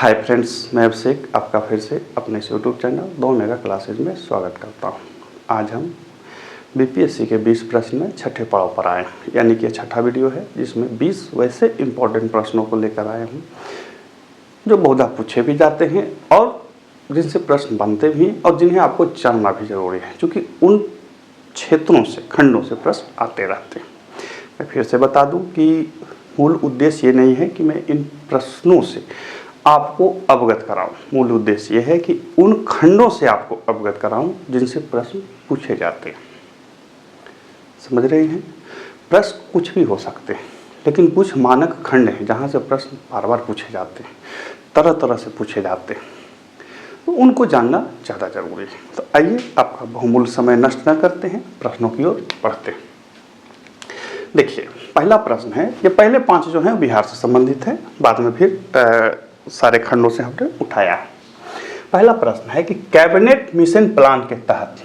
Hi friends, मैं अभिषेक आपका फिर से अपने इस यूट्यूब चैनल 2 मेगा क्लासेज में स्वागत करता हूं। आज हम बीपीएससी के 20 प्रश्न में छठे पड़ाव पर आए हैं, यानी कि छठा वीडियो है जिसमें 20 वैसे इम्पोर्टेंट प्रश्नों को लेकर आए हैं जो बहुधा पूछे भी जाते हैं और जिनसे प्रश्न बनते भी हैं और जिन्हें आपको जानना भी जरूरी है, क्योंकि उन क्षेत्रों से, खंडों से प्रश्न आते रहते हैं। मैं फिर से बता दूं कि मूल उद्देश्य ये नहीं है कि मैं इन प्रश्नों से आपको अवगत कराऊं। मूल उद्देश्य यह है कि उन खंडों से आपको अवगत कराऊं जिनसे प्रश्न पूछे जाते हैं। समझ रहे हैं? प्रश्न कुछ भी हो सकते हैं, लेकिन कुछ मानक खंड हैं जहां से प्रश्न बार बार पूछे जाते हैं, तरह तरह से पूछे जाते हैं, तो उनको जानना ज़्यादा जरूरी है। तो आइए आपका बहुमूल्य समय नष्ट न करते हैं, प्रश्नों की ओर बढ़ते हैं। देखिए, पहला प्रश्न है, ये पहले 5 जो हैं बिहार से संबंधित है, बाद में फिर सारे खंडों से हमने उठाया है। पहला प्रश्न है कि कैबिनेट मिशन प्लान के तहत,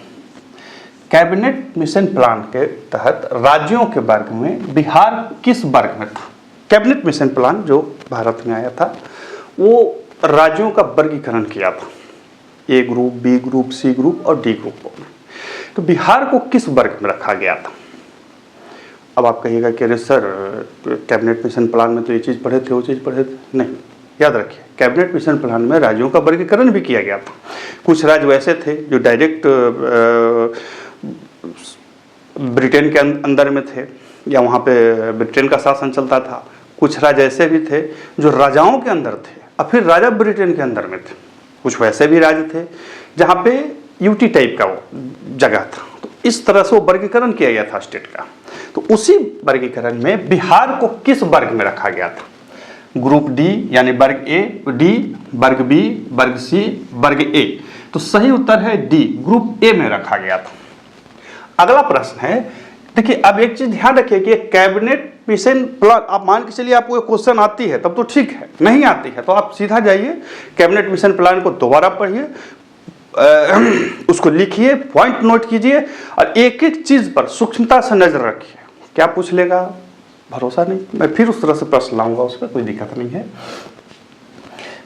कैबिनेट मिशन प्लान के तहत राज्यों के वर्ग में बिहार किस वर्ग में था? कैबिनेट मिशन प्लान जो भारत में आया था वो राज्यों का वर्गीकरण किया था, A group, B group, C group और डी ग्रुप में। तो बिहार को किस वर्ग में रखा गया था? अब आप कहिएगा कि अरे सर, कैबिनेट मिशन प्लान में तो ये चीज़ पढ़े थे, वो चीज़ पढ़े थे। नहीं, याद रखिए, कैबिनेट मिशन प्लान में राज्यों का वर्गीकरण भी किया गया था। कुछ राज्य वैसे थे जो डायरेक्ट ब्रिटेन के अंदर में थे या वहाँ पे ब्रिटेन का शासन चलता था। कुछ राज्य ऐसे भी थे जो राजाओं के अंदर थे और फिर राजा ब्रिटेन के अंदर में थे। कुछ वैसे भी राज्य थे जहाँ पे यूटी टाइप का वो जगह था। तो इस तरह से वो वर्गीकरण किया गया था स्टेट का। तो उसी वर्गीकरण में बिहार को किस वर्ग में रखा गया था? ग्रुप डी यानी वर्ग ए, डी, वर्ग बी, वर्ग सी, वर्ग ए। तो सही उत्तर है डी, ग्रुप ए में रखा गया था। अगला प्रश्न है, देखिए अब एक चीज ध्यान रखिए कि कैबिनेट मिशन प्लान, आप मान के चलिए आपको क्वेश्चन आती है तब तो ठीक है, नहीं आती है तो आप सीधा जाइए कैबिनेट मिशन प्लान को दोबारा पढ़िए, उसको लिखिए, पॉइंट नोट कीजिए और एक एक चीज पर सूक्ष्मता से नजर रखिए। क्या पूछ लेगा भरोसा नहीं, मैं फिर उस तरह से प्रश्न लाऊंगा, उस पर कोई दिक्कत नहीं है।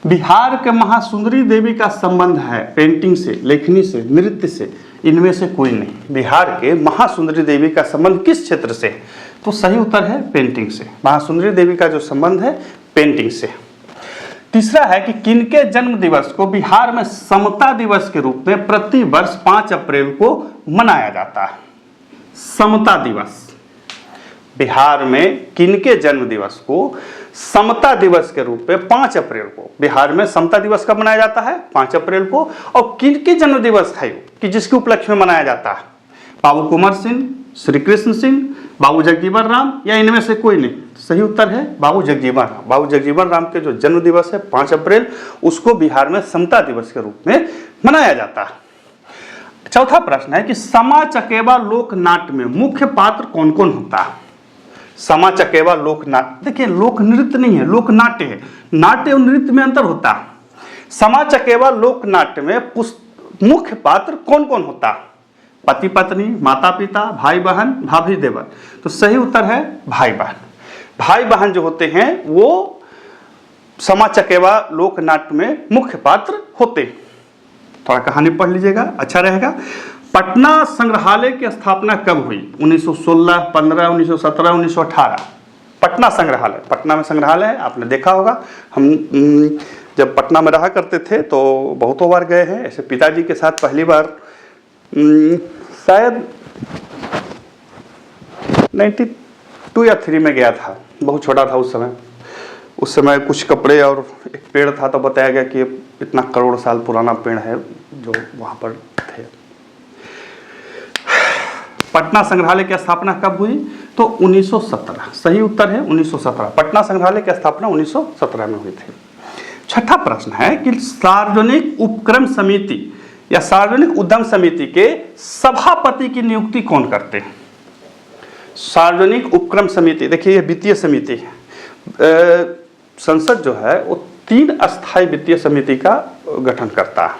बिहार के महासुंदरी देवी का संबंध है पेंटिंग से, लेखनी से, नृत्य से, इनमें से कोई नहीं। बिहार के महासुंदरी देवी का संबंध किस क्षेत्र से? तो सही उत्तर है पेंटिंग से। महासुंदरी देवी का जो संबंध है पेंटिंग से। तीसरा है कि किनके जन्म दिवस को बिहार में समता दिवस के रूप में प्रति वर्ष 5 अप्रैल को मनाया जाता है? समता दिवस बिहार में किनके जन्म दिवस को समता दिवस के रूप में 5 अप्रैल को, बिहार में समता दिवस कब मनाया जाता है? 5 अप्रैल को। और किनके जन्म दिवस है कि जिसके उपलक्ष्य में मनाया जाता है? बाबू कुंवर सिंह, श्री कृष्ण सिंह, बाबू जगजीवन राम या इनमें से कोई नहीं? सही उत्तर है बाबू जगजीवन राम। बाबू जगजीवन राम के जो जन्म दिवस है 5 अप्रैल, उसको बिहार में समता दिवस के रूप में मनाया जाता है। चौथा प्रश्न है कि समा चकेवा लोक नाट्य में मुख्य पात्र कौन कौन होता है? समा चकेवा लोक नाट्य, देखिए लोक नृत्य नहीं है, लोक नाट्य है। नाट्य और नृत्य में अंतर होता है। समा चकेवा लोक नाट्य में मुख्य पात्र कौन कौन होता है? पति पत्नी, माता पिता, भाई बहन, भाभी देवर। तो सही उत्तर है भाई बहन। भाई बहन जो होते हैं वो समा चकेवा लोक नाट्य में मुख्य पात्र होते हैं। थोड़ा कहानी पढ़ लीजिएगा, अच्छा रहेगा। पटना संग्रहालय की स्थापना कब हुई? 1916, 15, 1917, 1918। पटना संग्रहालय, पटना में संग्रहालय है, आपने देखा होगा। हम जब पटना में रहा करते थे तो बहुतों बार गए हैं। ऐसे पिताजी के साथ पहली बार शायद 92 या 3 में गया था, बहुत छोटा था उस समय। उस समय कुछ कपड़े और एक पेड़ था तो बताया गया कि इतना करोड़ साल पुराना पेड़ है जो वहाँ पर थे। पटना संग्रहालय की स्थापना कब हुई? तो 1917। सही उत्तर है 1917। पटना संग्रहालय की स्थापना 1917 में हुई थी। छठा प्रश्न है कि सार्वजनिक उपक्रम समिति या सार्वजनिक उद्यम समिति के सभापति की नियुक्ति कौन करते हैं? सार्वजनिक उपक्रम समिति, देखिए यह वित्तीय समिति है। संसद जो है वो 3 अस्थायी वित्तीय समिति का गठन करता है,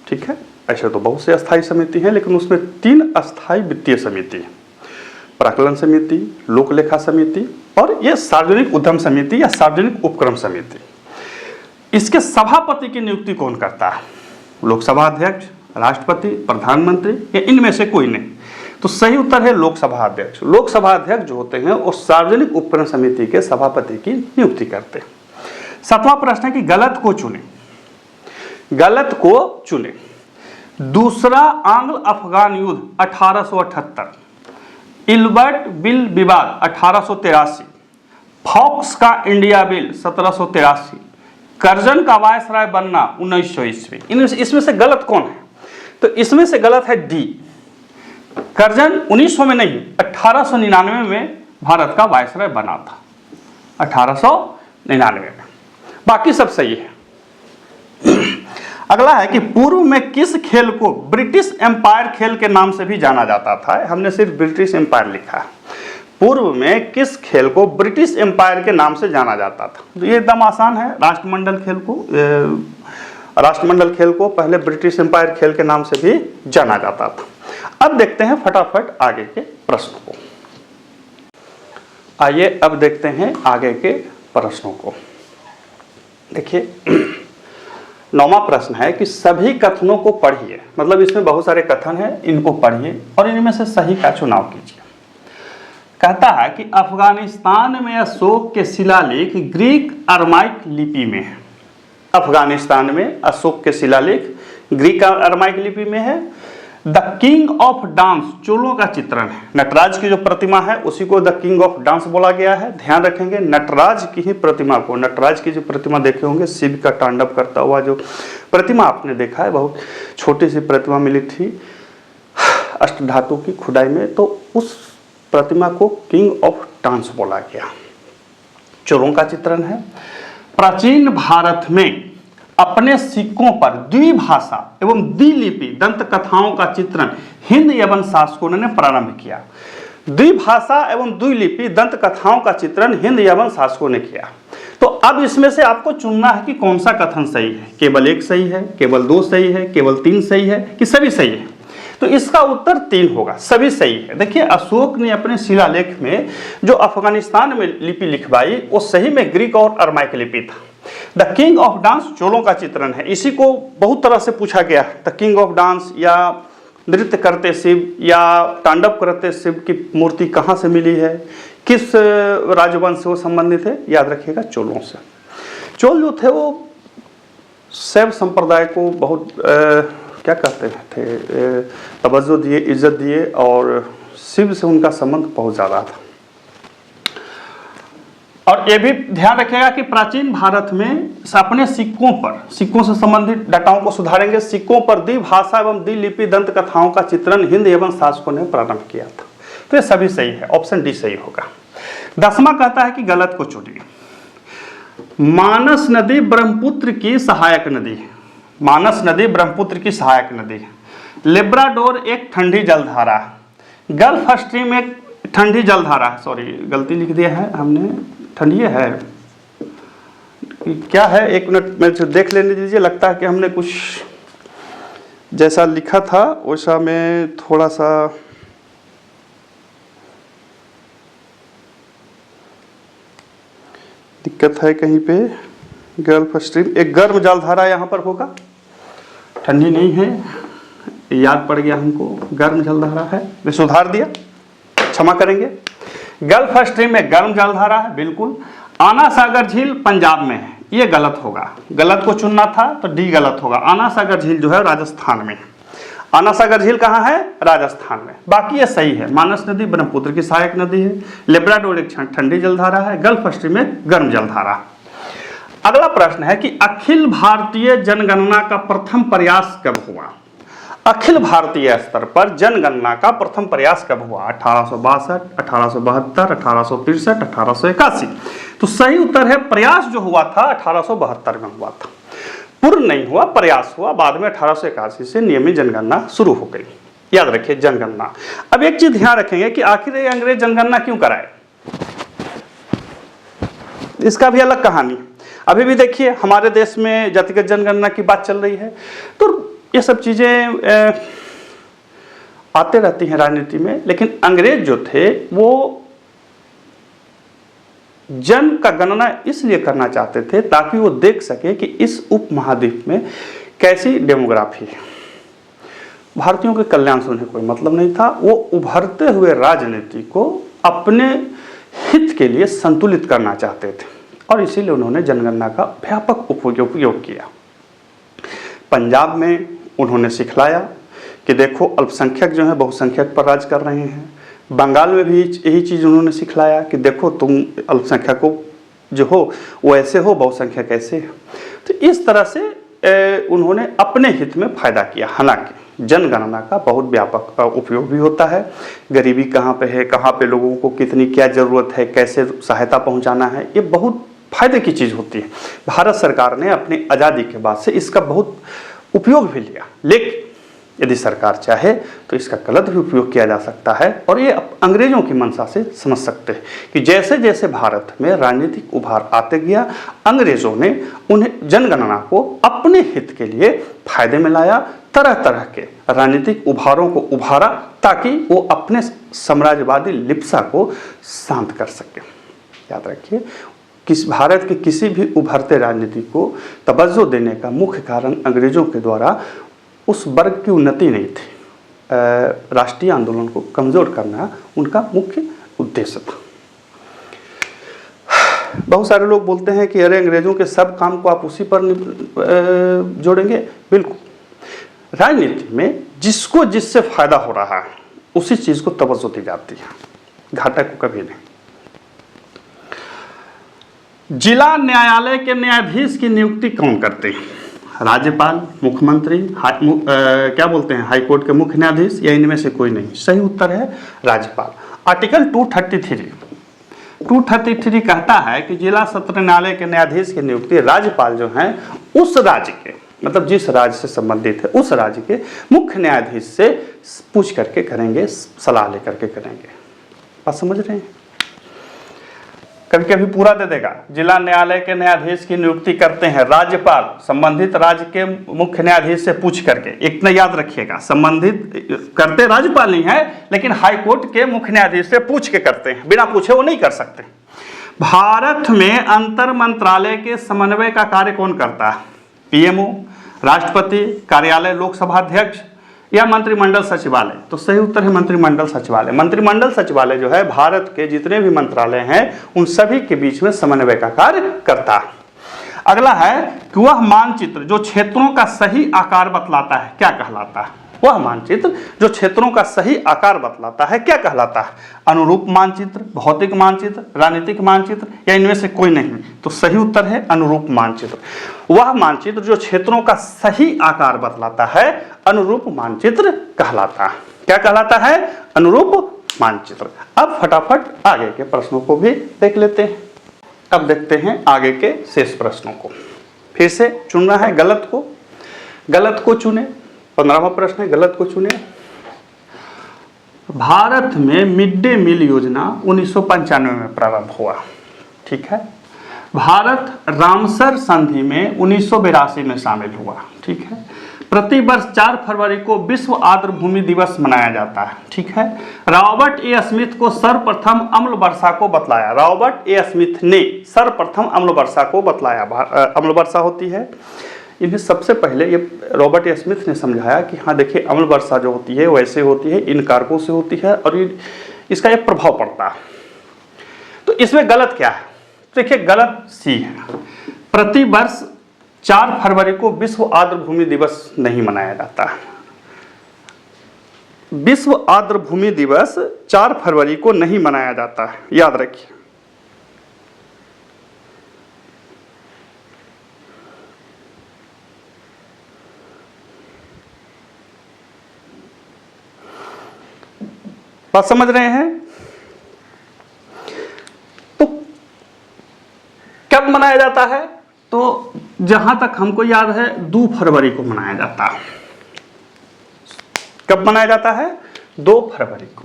ठीक है। ऐसे तो बहुत से अस्थायी समिति हैं, लेकिन उसमें 3 अस्थायी वित्तीय समिति है। प्राक्कलन समिति, लोक लेखा समिति और ये सार्वजनिक उद्यम समिति या सार्वजनिक उपक्रम समिति। इसके सभापति की नियुक्ति कौन करता है? लोकसभा अध्यक्ष, राष्ट्रपति, प्रधानमंत्री या इनमें से कोई नहीं? तो सही उत्तर है लोकसभा अध्यक्ष। लोकसभा अध्यक्ष जो होते हैं वो सार्वजनिक उपकरण समिति के सभापति की नियुक्ति करते हैं। 7वां प्रश्न है कि गलत को चुने। गलत को चुने। दूसरा आंग्ल अफगान युद्ध 1878, इल्बर्ट बिल विवाद 1883, फॉक्स का इंडिया बिल 1783, कर्जन का वायसराय बनना 1900 ईस्वी। इसमें से गलत कौन है? तो इसमें से गलत है डी। कर्जन 1900 में नहीं, 1899 में भारत का वायसराय बना था, 1899 में। बाकी सब सही है। अगला है कि पूर्व में किस खेल को ब्रिटिश एम्पायर खेल के नाम से भी जाना जाता था? हमने सिर्फ ब्रिटिश एम्पायर लिखा है। पूर्व में किस खेल को ब्रिटिश एम्पायर के नाम से जाना जाता था? तो ये एकदम आसान है। राष्ट्रमंडल खेल को पहले ब्रिटिश एम्पायर खेल के नाम से भी जाना जाता था। अब देखते हैं फटाफट आगे के प्रश्नों को। आइए अब देखते हैं आगे के प्रश्नों को। देखिए 9वां प्रश्न है कि सभी कथनों को पढ़िए। मतलब इसमें बहुत सारे कथन हैं, इनको पढ़िए और इनमें से सही का चुनाव कीजिए। कहता है कि अफगानिस्तान में अशोक के शिलालेख ग्रीक अरमाइक लिपि में है। अफगानिस्तान में अशोक के शिलालेख ग्रीक अरमाइक लिपि में है। द किंग ऑफ डांस चोलों का चित्रण है। नटराज की जो प्रतिमा है उसी को द किंग ऑफ डांस बोला गया है। ध्यान रखेंगे नटराज की ही प्रतिमा को, नटराज की जो प्रतिमा देखे होंगे शिव का तांडव करता हुआ जो प्रतिमा आपने देखा है, बहुत छोटी सी प्रतिमा मिली थी अष्टधातु की खुदाई में, तो उस प्रतिमा को किंग ऑफ डांस बोला गया। चोलों का चित्रण है। प्राचीन भारत में अपने सिक्कों पर द्विभाषा एवं द्विलिपि दंत कथाओं का चित्रण हिंद यवन शासकों ने प्रारंभ किया। द्विभाषा एवं द्विलिपि दंत कथाओं का चित्रण हिंद यवन शासकों ने किया। तो अब इसमें से आपको चुनना है कि कौन सा कथन सही है। केवल एक सही है, केवल दो सही है, केवल तीन सही है कि सभी सही है? तो इसका उत्तर 3 होगा, सभी सही है। देखिए अशोक ने अपने शिलालेख में जो अफगानिस्तान में लिपि लिखवाई वो सही में ग्रीक और अरमाइक लिपि था। द किंग ऑफ डांस चोलों का चित्रण है। इसी को बहुत तरह से पूछा गया। द किंग ऑफ डांस या नृत्य करते शिव या तांडव करते शिव की मूर्ति कहाँ से मिली है, किस राजवंश से वो संबंधित है? याद रखिएगा चोलों से। चोल जो थे वो शैव संप्रदाय को बहुत क्या कहते थे, तवज्जो दिए, इज्जत दिए और शिव से उनका संबंध बहुत ज़्यादा था। और ये भी ध्यान रखिएगा कि प्राचीन भारत में अपने सिक्कों से संबंधित डाटाओं को सुधारेंगे। सिक्कों पर द्विभाषा एवं द्विलिपि दंत कथाओं का चित्रण हिंद एवं शासकों ने प्रारंभ किया था। तो ये सभी सही है, ऑप्शन डी सही होगा। 10वां कहता है कि गलत को चुनिए। मानस नदी ब्रह्मपुत्र की सहायक नदी है। मानस नदी ब्रह्मपुत्र की सहायक नदी है। लेब्राडोर एक ठंडी जलधारा है। गल्फ स्ट्रीम एक ठंडी जलधारा है। सॉरी गलती लिख दिया है हमने, ठंडी है क्या है, एक मिनट में देख लेने दीजिए। लगता है कि हमने कुछ जैसा लिखा था वैसा में थोड़ा सा दिक्कत है कहीं पे। गल्फ स्ट्रीम एक गर्म जलधारा यहाँ पर होगा, ठंडी नहीं है, याद पड़ गया हमको, गर्म जलधारा है। मैं सुधार दिया, क्षमा करेंगे। गल्फ स्ट्रीम में गर्म जलधारा है बिल्कुल। आना सागर झील पंजाब में है, ये गलत होगा। गलत को चुनना था तो डी गलत होगा। आना सागर झील जो है राजस्थान में। आना सागर झील कहाँ है? राजस्थान में। बाकी ये सही है। मानस नदी ब्रह्मपुत्र की सहायक नदी है। लेब्राडोर एक ठंडी जलधारा है। गल्फ स्ट्रीम में गर्म जलधारा। अगला प्रश्न है कि अखिल भारतीय जनगणना का प्रथम प्रयास कब हुआ? अखिल भारतीय स्तर पर जनगणना का प्रथम प्रयास कब हुआ? 1862, 1872, 1863, 1881। तो सही उत्तर है प्रयास जो हुआ था 1872 में हुआ था। पूर्ण नहीं हुआ, प्रयास हुआ। बाद में 1881 से नियमित जनगणना शुरू हो गई। याद रखिए जनगणना। अब एक चीज ध्यान रखेंगे कि आखिर ये अंग्रेज जनगणना क्यों कराए, इसका भी अलग कहानी। अभी भी देखिए हमारे देश में जातिगत जनगणना की बात चल रही है। तो ये सब चीजें आते रहती हैं राजनीति में। लेकिन अंग्रेज जो थे वो जन का गणना इसलिए करना चाहते थे ताकि वो देख सके कि इस उपमहाद्वीप में कैसी डेमोग्राफी है। भारतीयों के कल्याण से उन्हें कोई मतलब नहीं था, वो उभरते हुए राजनीति को अपने हित के लिए संतुलित करना चाहते थे और इसीलिए उन्होंने जनगणना का व्यापक उपयोग किया। पंजाब में उन्होंने सिखलाया कि देखो अल्पसंख्यक जो है बहुसंख्यक पर राज कर रहे हैं। बंगाल में भी यही चीज़ उन्होंने सिखलाया कि देखो तुम अल्पसंख्यकों जो हो वो ऐसे हो, बहुसंख्यक ऐसे हो। तो इस तरह से उन्होंने अपने हित में फायदा किया। हालांकि जनगणना का बहुत व्यापक उपयोग भी होता है। गरीबी कहाँ पे है, कहाँ पे लोगों को कितनी क्या ज़रूरत है, कैसे सहायता पहुँचाना है, ये बहुत फायदे की चीज़ होती है। भारत सरकार ने अपनी आज़ादी के बाद से इसका बहुत उपयोग भी लिया, लेकिन यदि सरकार चाहे तो इसका गलत भी उपयोग किया जा सकता है। और ये अंग्रेजों की मंशा से समझ सकते हैं कि जैसे जैसे भारत में राजनीतिक उभार आते गया, अंग्रेजों ने उन्हें जनगणना को अपने हित के लिए फायदे में लाया, तरह तरह के राजनीतिक उभारों को उभारा ताकि वो अपने साम्राज्यवादी लिप्सा को शांत कर सके। याद रखिए, भारत के किसी भी उभरते राजनीति को तवज्जो देने का मुख्य कारण अंग्रेजों के द्वारा उस वर्ग की उन्नति नहीं थी। राष्ट्रीय आंदोलन को कमज़ोर करना उनका मुख्य उद्देश्य था। बहुत सारे लोग बोलते हैं कि अरे अंग्रेजों के सब काम को आप उसी पर जोड़ेंगे। बिल्कुल, राजनीति में जिसको जिससे फायदा हो रहा है उसी चीज़ को तवज्जो दी जाती है, घाटा को कभी नहीं। जिला न्यायालय के न्यायाधीश की नियुक्ति कौन करते हैं? राज्यपाल, मुख्यमंत्री, क्या बोलते हैं, हाईकोर्ट के मुख्य न्यायाधीश, या इनमें से कोई नहीं? सही उत्तर है राज्यपाल। आर्टिकल 233 कहता है कि जिला सत्र न्यायालय के न्यायाधीश की नियुक्ति राज्यपाल जो हैं उस राज्य के, मतलब जिस राज्य से संबंधित है उस राज्य के मुख्य न्यायाधीश से पूछ करके करेंगे, सलाह लेकर के करेंगे। बात समझ रहे हैं? कभी कभी पूरा दे देगा। जिला न्यायालय के न्यायाधीश की नियुक्ति करते हैं राज्यपाल, संबंधित राज्य के मुख्य न्यायाधीश से पूछ करके। इतना याद रखिएगा, संबंधित करते राज्यपाल नहीं है, लेकिन हाईकोर्ट के मुख्य न्यायाधीश से पूछ के करते हैं, बिना पूछे वो नहीं कर सकते। भारत में अंतर मंत्रालय के समन्वय का कार्य कौन करता है? पीएमओ, राष्ट्रपति कार्यालय, लोकसभा अध्यक्ष, या मंत्रिमंडल सचिवालय? तो सही उत्तर है मंत्रिमंडल सचिवालय। मंत्रिमंडल सचिवालय जो है भारत के जितने भी मंत्रालय हैं उन सभी के बीच में समन्वय का कार्य करता है। अगला है कि वह मानचित्र जो क्षेत्रों का सही आकार बतलाता है क्या कहलाता है? वह मानचित्र जो क्षेत्रों का सही आकार बतलाता है क्या कहलाता है? अनुरूप मानचित्र, भौतिक मानचित्र, राजनीतिक मानचित्र, या इनमें से कोई नहीं? तो सही उत्तर है अनुरूप मानचित्र। वह मानचित्र जो क्षेत्रों का सही आकार बतलाता है अनुरूप मानचित्र कहलाता है। क्या कहलाता है? अनुरूप मानचित्र। अब फटाफट आगे के प्रश्नों को भी देख लेते हैं। अब देखते हैं आगे के शेष प्रश्नों को। फिर से चुनना है गलत को चुने। 15वां प्रश्न है, गलत को चुने। भारत में मिड डे मील योजना 1995 में प्रारंभ हुआ, ठीक है। भारत रामसर संधि में 1982 में शामिल हुआ, ठीक है। प्रतिवर्ष 4 फरवरी को विश्व आर्द्र भूमि दिवस मनाया जाता है, ठीक है। रॉबर्ट ए स्मिथ को सर्वप्रथम अम्ल वर्षा को बतलाया। रॉबर्ट ए स्मिथ ने सर्वप्रथम अम्ल वर्षा को बतलाया। अम्ल वर्षा होती है, इन्हें सबसे पहले ये रॉबर्ट ए स्मिथ ने समझाया कि हाँ देखिए, अम्ल वर्षा जो होती है वैसे होती है, इन कारकों से होती है और इसका एक प्रभाव पड़ता है। तो इसमें गलत क्या है? देखिए, गलत सी है। प्रतिवर्ष 4 फरवरी को विश्व आर्द्र भूमि दिवस नहीं मनाया जाता है। विश्व आर्द्र भूमि दिवस 4 फरवरी को नहीं मनाया जाता है, याद रखिए। बात समझ रहे हैं? तो कब मनाया जाता है? तो जहां तक हमको याद है 2 फरवरी को मनाया जाता है। कब मनाया जाता है? 2 फरवरी को।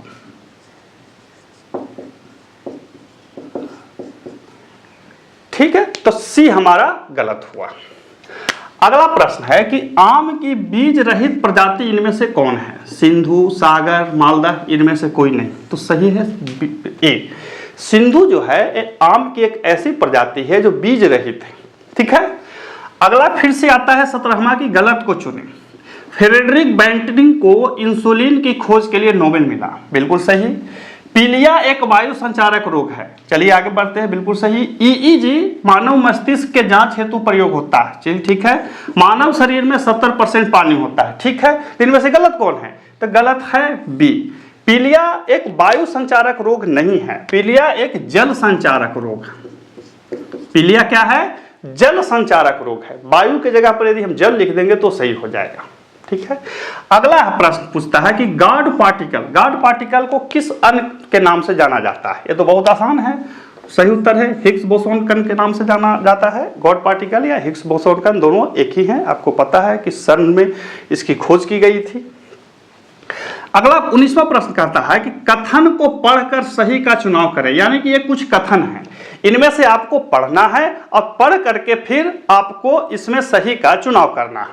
ठीक है, तो सी हमारा गलत हुआ। अगला प्रश्न है कि आम की बीज रहित प्रजाति इनमें से कौन है? सिंधु, सागर, मालदा, इनमें से कोई नहीं। तो सही है ए। सिंधु जो है आम की एक ऐसी प्रजाति है जो बीज रहित है। ठीक है, अगला फिर से आता है 17वां की गलत को चुने। फ्रेडरिक बैंटिंग को इंसुलिन की खोज के लिए नोबेल मिला, बिल्कुल सही। पीलिया एक वायु संचारक रोग है, चलिए आगे बढ़ते हैं, बिल्कुल सही। ईईजी मानव मस्तिष्क के जांच हेतु प्रयोग होता है, चलिए ठीक है। मानव शरीर में 70% पानी होता है, ठीक है। इनमें से गलत कौन है? तो गलत है बी। पीलिया एक वायु संचारक रोग नहीं है, पीलिया एक जल संचारक रोग है। पीलिया क्या है? जल संचारक रोग है। वायु की जगह पर यदि हम जल लिख देंगे तो सही हो जाएगा, ठीक है। अगला प्रश्न पूछता है कि गॉड पार्टिकल को किस अणु के नाम से जाना जाता है? ये तो बहुत आसान है, सही उत्तर है हिग्स बोसोन कण के नाम से जाना जाता है। गॉड पार्टिकल या हिग्स बोसोन कण दोनों एक ही हैं, आपको पता है कि सर्न में इसकी खोज की गई थी। अगला 19वां प्रश्न कहता है कि कथन को पढ़कर सही का चुनाव करें, यानी कि ये कुछ कथन है, इनमें से आपको पढ़ना है और पढ़ करके फिर आपको इसमें सही का चुनाव करना है।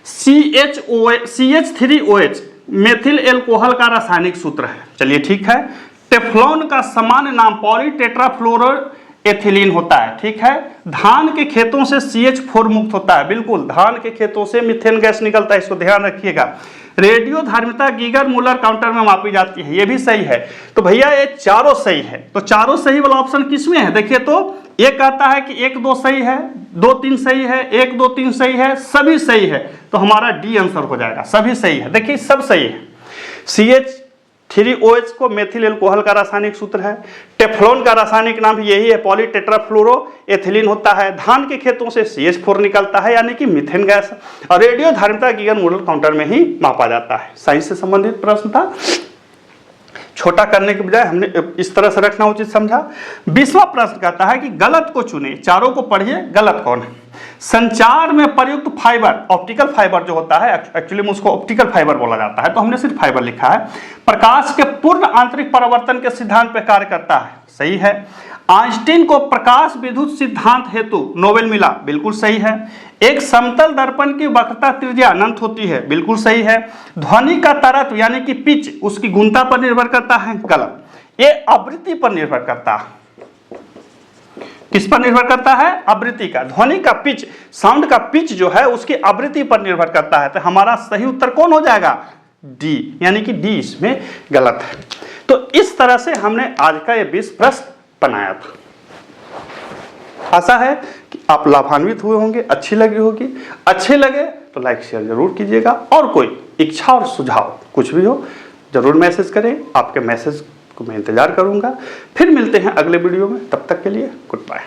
CH3OH मेथिल एल्कोहल का रासायनिक सूत्र है, चलिए ठीक है। टेफ्लॉन का सामान्य नाम पॉलीटेट्राफ्लोरोएथिलीन होता है, ठीक है। धान के खेतों से CH4 मुक्त होता है, बिल्कुल, धान के खेतों से मीथेन गैस निकलता है, इसको ध्यान रखिएगा। रेडियो धार्मिकता गीगर मुलर काउंटर में मापी जाती है, ये भी सही है। तो भैया ये चारों सही है, तो चारों सही वाला ऑप्शन किसमें है? देखिए तो ये कहता है कि 1 2 सही है, 2 3 सही है, 1 2 3 सही है, सभी सही है, तो हमारा डी आंसर हो जाएगा, सभी सही है। देखिए सब सही है। CH3OH को मेथिल एल्कोहल का रासायनिक सूत्र है। टेफ्लॉन का रासायनिक नाम यही है, पॉलीटेट्राफ्लोरोएथिलीन होता है। धान के खेतों से CH4 निकलता है, यानी कि मीथेन गैस। और रेडियो धारिता गीगर मुलर काउंटर में ही मापा जाता है। साइंस से संबंधित प्रश्न था, छोटा करने के बजाय हमने इस तरह से रखना उचित समझा। 20वां प्रश्न कहता है कि गलत को चुने, चारों को पढ़िए, गलत कौन है? संचार में प्रयुक्त फाइबर, ऑप्टिकल फाइबर जो होता है, एक्चुअली में उसको ऑप्टिकल फाइबर बोला जाता है, तो हमने सिर्फ फाइबर लिखा है। प्रकाश के पूर्ण आंतरिक परावर्तन के सिद्धांत पर कार्य करता है, सही है। आइंस्टीन को प्रकाश विद्युत सिद्धांत हेतु नोबेल मिला, बिल्कुल सही है। एक समतल दर्पण की वक्रता त्रिज्या अनंत होती है, बिल्कुल सही है। ध्वनि का तरत्व यानी कि पिच उसकी गुणता पर निर्भर करता है, गलत। ये आवृत्ति पर निर्भर करता है, किस पर निर्भर करता है? आवृत्ति का। ध्वनि का पिच, साउंड का पिच जो है उसकी आवृत्ति पर निर्भर करता है, तो हमारा सही उत्तर कौन हो जाएगा? डी, यानी कि डी इसमें गलत है। तो इस तरह से हमने आज का ये 20 प्रश्न बनाया था। आशा है कि आप लाभान्वित हुए होंगे, अच्छी लगी होगी। अच्छे लगे तो लाइक शेयर जरूर कीजिएगा, और कोई इच्छा और सुझाव कुछ भी हो जरूर मैसेज करें, आपके मैसेज को मैं इंतजार करूंगा। फिर मिलते हैं अगले वीडियो में, तब तक के लिए गुड बाय।